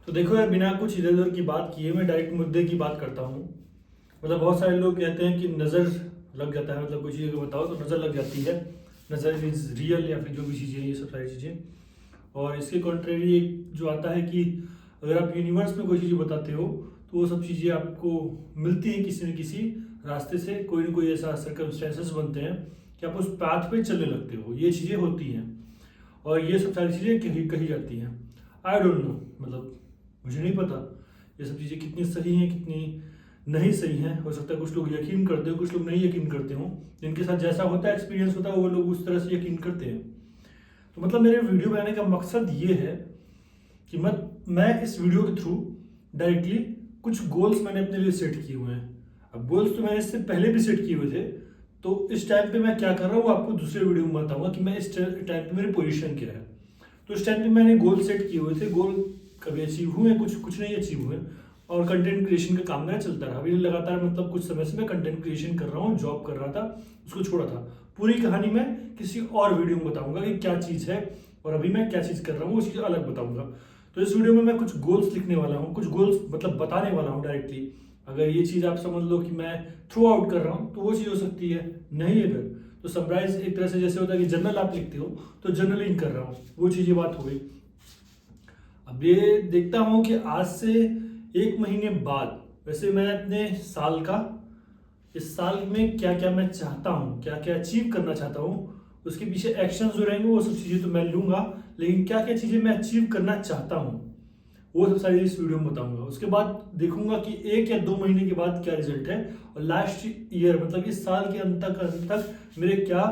तो देखो यार, बिना कुछ इधर उधर की बात किए मैं डायरेक्ट मुद्दे की बात करता हूँ। मतलब बहुत सारे लोग कहते हैं कि नज़र लग जाता है, मतलब कोई चीज़ अगर बताओ तो नज़र लग जाती है। नज़र इज़ रियल या फिर जो भी चीज़ें हैं, ये सब सारी चीज़ें। और इसके कॉन्ट्रेरी एक जो आता है कि अगर आप यूनिवर्स में कोई चीज़ बताते हो तो वो सब चीज़ें आपको मिलती हैं किसी न किसी रास्ते से। कोई ना कोई ऐसा सर्कमस्टेंसेस बनते हैं कि आप उस पाथ पे चलने लगते हो। ये चीज़ें होती हैं और ये सब सारी चीज़ें कही कही जाती हैं। आई डोंट नो, मतलब मुझे नहीं पता ये सब चीज़ें कितनी सही हैं कितनी नहीं सही हैं। हो सकता है कुछ लोग यकीन करते हो, कुछ लोग नहीं यकीन करते हो। जिनके साथ जैसा होता है एक्सपीरियंस होता है वो लोग उस तरह से यकीन करते हैं। तो मतलब मेरे वीडियो बनाने का मकसद ये है कि मैं इस वीडियो के थ्रू डायरेक्टली कुछ गोल्स मैंने अपने लिए सेट किए हुए हैं। अब गोल्स तो मैंने इससे पहले भी सेट किए हुए थे, तो इस टाइम पे मैं क्या कर रहा हूँ वो आपको दूसरे वीडियो में बताऊंगा कि मैं इस टाइम पे मेरी पोजीशन क्या है। तो इस टाइम पे मैंने गोल सेट किए हुए थे। गोल कभी अचीव हुए, कुछ कुछ नहीं अचीव हुए। और कंटेंट क्रिएशन का काम मेरा चलता रहा। अभी लगातार मतलब कुछ समय से मैं कंटेंट क्रिएशन कर रहा हूँ, जॉब कर रहा था, उसको छोड़ा था। पूरी कहानी मैं किसी और वीडियो में बताऊंगा कि क्या चीज़ है और अभी मैं क्या चीज़ कर रहा हूँ, वो चीज़ अलग बताऊंगा। तो इस वीडियो में मैं कुछ गोल्स लिखने वाला हूँ, कुछ गोल्स मतलब बताने वाला हूँ डायरेक्टली। अगर ये चीज़ आप समझ लो कि मैं थ्रू आउट कर रहा हूँ तो वो चीज़ हो सकती है, नहीं अगर तो समराइज एक तरह से जैसे होता है कि जर्नल आप लिखते हो तो जर्नलिंग कर रहा हूँ, वो चीज़ ये बात हो गई। अब ये देखता हूँ कि आज से 1 महीने बाद वैसे मैं अपने साल का, इस साल में क्या क्या मैं चाहता हूँ, क्या क्या अचीव करना चाहता हूँ, उसके पीछे एक्शंस जो रहेंगे वो सब चीज़ें तो मैं लूँगा। लेकिन क्या क्या चीज़ें मैं अचीव करना चाहता हूँ वो सब सारी इस वीडियो में बताऊंगा। उसके बाद देखूंगा कि 1 या 2 महीने के बाद क्या रिजल्ट है। और लास्ट ईयर मतलब इस साल के अंत तक मेरे क्या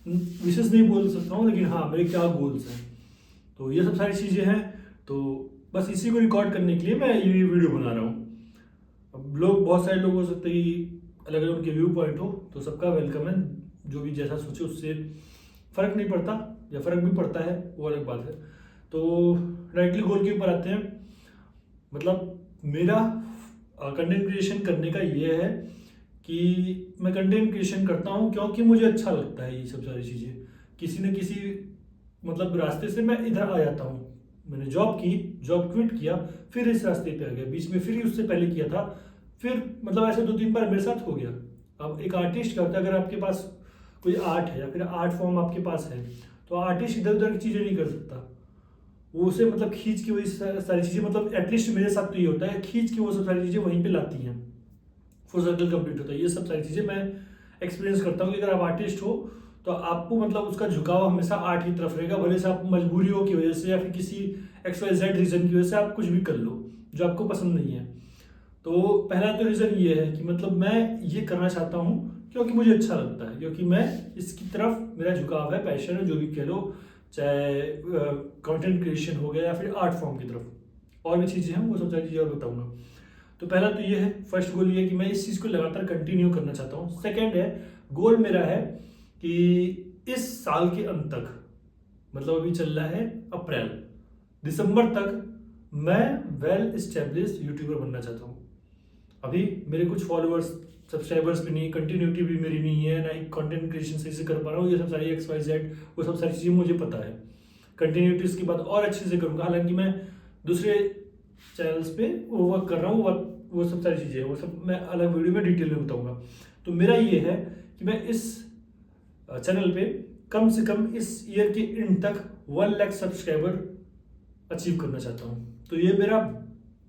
विशेष नहीं बोल सकता हूँ, लेकिन हाँ मेरे क्या गोल्स हैं। तो ये सब सारी चीज़ें हैं। तो बस इसी को रिकॉर्ड करने के लिए मैं ये वीडियो बना रहा हूँ। अब लोग, बहुत सारे लोग हो सकते हैं कि अलग अलग उनके व्यू पॉइंट हो, तो सबका वेलकम है। जो भी जैसा सोचे उससे फ़र्क नहीं पड़ता, या फ़र्क भी पड़ता है वो अलग बात है। तो डायरेक्टली गोल के ऊपर आते हैं। मतलब मेरा कंटेंट क्रिएशन करने का ये है कि मैं कंटेंट क्रिएशन करता हूँ क्योंकि मुझे अच्छा लगता है ये सब सारी चीज़ें। किसी न किसी मतलब रास्ते से मैं इधर आ जाता हूँ। मैंने जॉब की, जॉब क्विट किया, फिर इस रास्ते पे आ गया, बीच में फिर उससे पहले किया था, फिर मतलब ऐसे 2-3 बार मेरे साथ हो गया। अब एक आर्टिस्ट क्या होता है, अगर आपके पास कोई आर्ट है या फिर आर्ट फॉर्म आपके पास है तो आर्टिस्ट इधर उधर की चीज़ें नहीं कर सकता। वो उसे मतलब खींच के वही सारी चीज़ें, मतलब एटलीस्ट मेरे साथ तो ये होता है, खींच के वो सब सारी चीज़ें वहीं पे लाती हैं। फुल सर्कल कंप्लीट होता है। ये सब सारी चीज़ें मैं एक्सपीरियंस करता हूँ कि अगर आप आर्टिस्ट हो तो आपको मतलब उसका झुकाव हमेशा आर्ट की तरफ रहेगा। भले से आप मजबूरियों की वजह से या फिर किसी XYZ रीज़न की वजह से आप कुछ भी कर लो जो आपको पसंद नहीं है। तो पहला तो रीज़न ये है कि मतलब मैं ये करना चाहता हूँ क्योंकि मुझे अच्छा लगता है, क्योंकि मैं इसकी तरफ मेरा झुकाव है, पैशन है, जो भी कह लो। चाहे कंटेंट क्रिएशन हो गया या फिर आर्ट फॉर्म की तरफ, और भी चीज़ें हैं वो सब सारी चीज़ें और बताऊँगा। तो पहला तो ये है, फर्स्ट गोल ये है कि मैं इस चीज़ को लगातार कंटिन्यू करना चाहता हूँ। सेकेंड है, गोल मेरा है कि इस साल के अंत तक, मतलब अभी चल रहा है अप्रैल, दिसंबर तक मैं वेल एस्टेब्लिश्ड यूट्यूबर बनना चाहता हूँ। अभी मेरे कुछ फॉलोअर्स, सब्सक्राइबर्स भी नहीं, कंटिन्यूटी भी मेरी नहीं है, ना ही कंटेंट क्रिएशन सही से कर पा रहा हूँ। ये सब सारी XYZ वो सब सारी चीज़ें मुझे पता है। कंटिन्यूटी इसके बाद और अच्छे से करूँगा। हालांकि मैं दूसरे चैनल्स पे वो वर्क कर रहा हूँ, वो सब सारी चीज़ें वो सब मैं अलग वीडियो में डिटेल में बताऊँगा। तो मेरा ये है कि मैं इस चैनल पे कम से कम इस ईयर के एंड तक 1 लाख सब्सक्राइबर अचीव करना चाहता हूँ। तो ये मेरा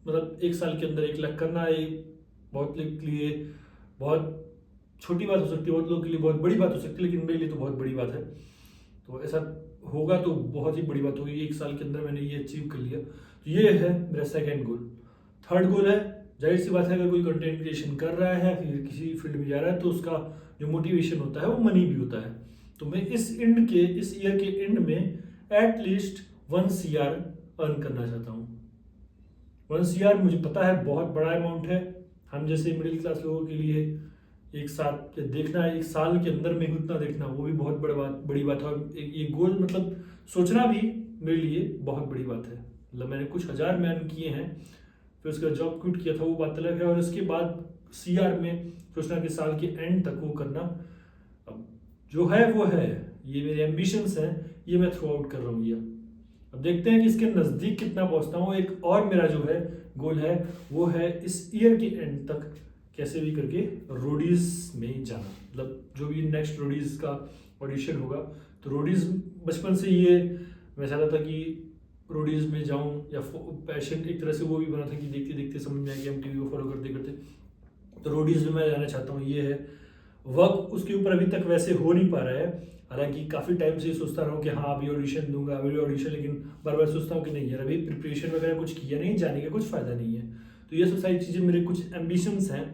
मतलब 1 साल के अंदर 1 लाख करना एक बहुत लोग के लिए बहुत छोटी बात हो सकती है, बहुत लोगों के लिए बहुत बड़ी बात हो सकती है, लेकिन मेरे लिए तो बहुत बड़ी बात है। तो ऐसा होगा तो बहुत ही बड़ी बात होगी। 1 साल के अंदर मैंने ये अचीव कर लिया, तो ये है मेरा सेकेंड गोल। थर्ड गोल है, जाहिर सी बात है अगर कोई कंटेंट क्रिएशन कर रहा है फिर किसी फील्ड में जा रहा है तो उसका जो मोटिवेशन होता है वो मनी भी होता है। तो मैं इस ईयर के एंड में एटलीस्ट 1 CR अर्न करना चाहता हूँ। 1 CR मुझे पता है बहुत बड़ा अमाउंट है हम जैसे मिडिल क्लास लोगों के लिए। एक साथ देखना, 1 साल के अंदर में उतना देखना वो भी बहुत बड़ी बात है। और ये गोल मतलब सोचना भी मेरे लिए बहुत बड़ी बात है। मतलब मैंने कुछ हज़ार में अर्न किए हैं, फिर उसका जॉब क्विट किया था वो बात अलग है, और उसके बाद CR में सोचना कि साल के एंड तक वो करना। अब जो है वो है, ये मेरे एम्बिशंस हैं, ये मैं थ्रू आउट कर रहा हूँ। ये अब देखते हैं कि इसके नज़दीक कितना पहुंचता हूँ। एक और मेरा जो है गोल है वो है इस ईयर के एंड तक कैसे भी करके रोडीज में जाना, मतलब जो भी नेक्स्ट रोडीज का ऑडिशन होगा। तो रोडीज बचपन से ये मैं चाहता था कि रोडीज में जाऊं, या पैशन एक तरह से वो भी बना था कि देखते देखते समझ में आया कि हम टीवी को फॉलो करते करते तो रोडीज में मैं जाना चाहता हूँ। ये है वर्क उसके ऊपर अभी तक वैसे हो नहीं पा रहा है, हालांकि काफ़ी टाइम से सोचता रहा हूँ कि हाँ अभी ऑडिशन दूंगा, अभी ऑडिशन, लेकिन बार बार सोचता हूँ कि नहीं यार अभी प्रिपरेशन वगैरह कुछ किया नहीं, जाने का कुछ फ़ायदा नहीं है। तो ये सब सारी चीज़ें मेरे कुछ एम्बिशंस हैं,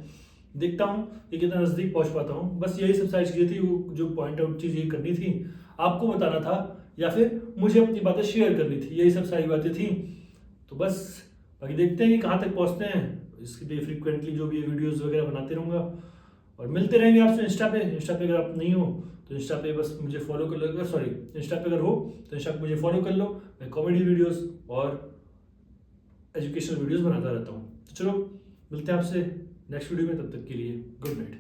देखता हूँ कि कितना नज़दीक पहुँच पाता हूँ। बस यही सब सारी चीज़ें थी, वो जो पॉइंट आउट चीज़ ये करनी थी, आपको बताना था, या फिर मुझे अपनी बातें शेयर करनी थी, यही सब सारी बातें थी। तो बस बाकी देखते हैं कि कहाँ तक पहुँचते हैं। इसके लिए फ्रिक्वेंटली जो भी वीडियोज़ वगैरह बनाते रहूँगा और मिलते रहेंगे आपसे इंस्टा पे। इंस्टा पे अगर आप नहीं हो तो इंस्टा पे बस मुझे फॉलो कर लो, सॉरी इंस्टा पे अगर हो तो इंस्टा पे मुझे फॉलो कर लो। मैं कॉमेडी वीडियोस और एजुकेशनल वीडियोस बनाता रहता हूँ। तो चलो मिलते हैं आपसे नेक्स्ट वीडियो में, तब तक के लिए गुड नाइट।